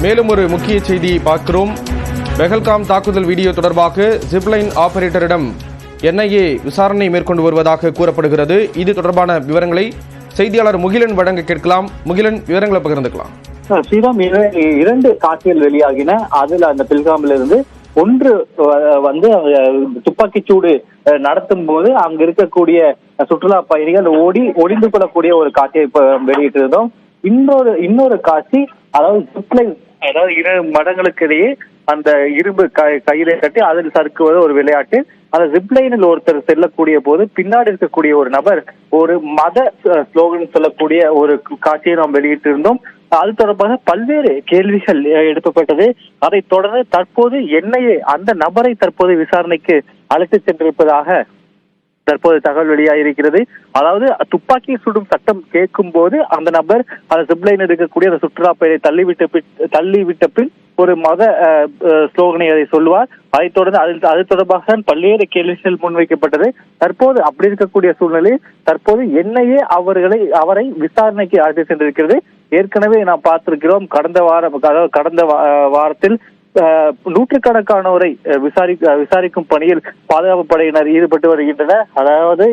மேலும் ஒரு முக்கிய செய்தியை பார்க்கிறோம். பெஹல்காம் தாக்குதல் வீடியோ தொடர்பாக ஜிப்லைன் ஆபரேட்டரிடம் NIA விசாரணை மேற்கொண்டு வருவதாக கூறப்படுகிறது. இது தொடர்பான விவரங்களை செய்தியாளர் முகிலன் வழங்க கேட்கலாம். முகிலன், விவரங்களை பகிர்ந்துக்கலாம். ஸ்ரீராம், 2 காட்சிகள் வெளியாகின. அதுல அந்த பெஹல்காமில் இருந்து ஒன்று துப்பாக்கி சூடு நடத்தும் போது அங்க இருக்கக்கூடிய சுற்றுலா பயணிகள் ஒளிந்து கொள்ளக்கூடிய ஒரு காட்சியை வெளியிட்டிருந்தோம். இன்னொரு காட்சி, அதாவது ஜிப்லைன், அதாவது 2 மடங்களுக்கு இடையே அந்த இரும்பு கயிறை கட்டி அதில் சறுக்குவது ஒரு விளையாட்டு. அந்த ஜிப்லைனில் ஒருத்தர் செல்லக்கூடிய போது பின்னாடி இருக்கக்கூடிய ஒரு நபர் ஒரு மத ஸ்லோகன் சொல்லக்கூடிய ஒரு காட்சியை நாம் வெளியிட்டிருந்தோம். அது தொடர்பாக பல்வேறு கேள்விகள் எழுப்பப்பட்டது. அதைத் தொடர்ந்து தற்போது NIA அந்த நபரை தற்போது விசாரணைக்கு அழைத்து சென்றிருப்பதாக தற்போது தகவல் வெளியாகிருக்கிறது. அதாவது துப்பாக்கி சுடும் சட்டம் கேட்கும் போது அந்த நபர் அந்த ஜிப்லைன் இருக்கக்கூடிய அந்த சுற்றுலா பயனை தள்ளிவிட்ட பின் ஒரு மத ஸ்லோகனை அதை சொல்லுவார். அதைத் தொடர்ந்து அது தொடர்பாக தான் பல்வேறு கேள்விகள் முன்வைக்கப்பட்டது. தற்போது அப்படி இருக்கக்கூடிய சூழ்நிலையில் தற்போது NIA அவரை விசாரணைக்கு அழைத்து சென்றிருக்கிறது. ஏற்கனவே நாம் பார்த்திருக்கிறோம், கடந்த வாரத்தில் நூற்றுக்கணக்கானோரை விசாரிக்கும் பணியில் பாதுகாப்பு படையினர் ஈடுபட்டு வருகின்றனர். அதாவது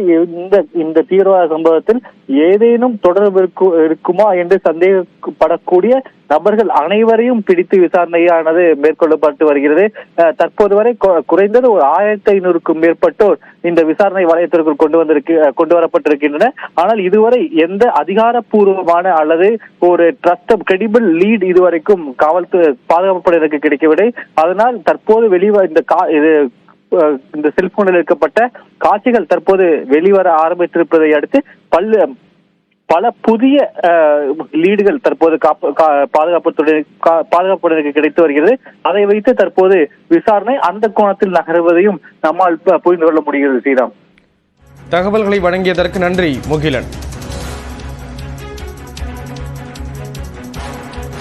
இந்த தீவிரவாத சம்பவத்தில் ஏதேனும் தொடர்பு இருக்குமா என்று சந்தேகப்படக்கூடிய நபர்கள் அனைவரையும் பிடித்து விசாரணையானது மேற்கொள்ளப்பட்டு வருகிறது. தற்போது வரை குறைந்தது ஒரு 1500க்கும் மேற்பட்டோர் இந்த விசாரணை வளையத்திற்குள் கொண்டு வரப்பட்டிருக்கின்றனர். ஆனால் இதுவரை எந்த அதிகாரப்பூர்வமான அல்லது ஒரு கிரெடிபிள் லீட் இதுவரைக்கும் பாதுகாப்பு படையினருக்கு கிடைக்கவில்லை. அதனால் தற்போது இந்த செல்போனில் இருக்கப்பட்ட காட்சிகள் தற்போது வெளிவர ஆரம்பித்திருப்பதை அடுத்து பல புதிய லீடுகள் தற்போது பாதுகாப்புடனுக்கு கிடைத்து வருகிறது. அதை வைத்து தற்போது விசாரணை அந்த கோணத்தில் நகர்வதையும் நம்மால் புரிந்து கொள்ள முடிகிறது. ஸ்ரீராம், தகவல்களை வழங்கியதற்கு நன்றி முகிலன்.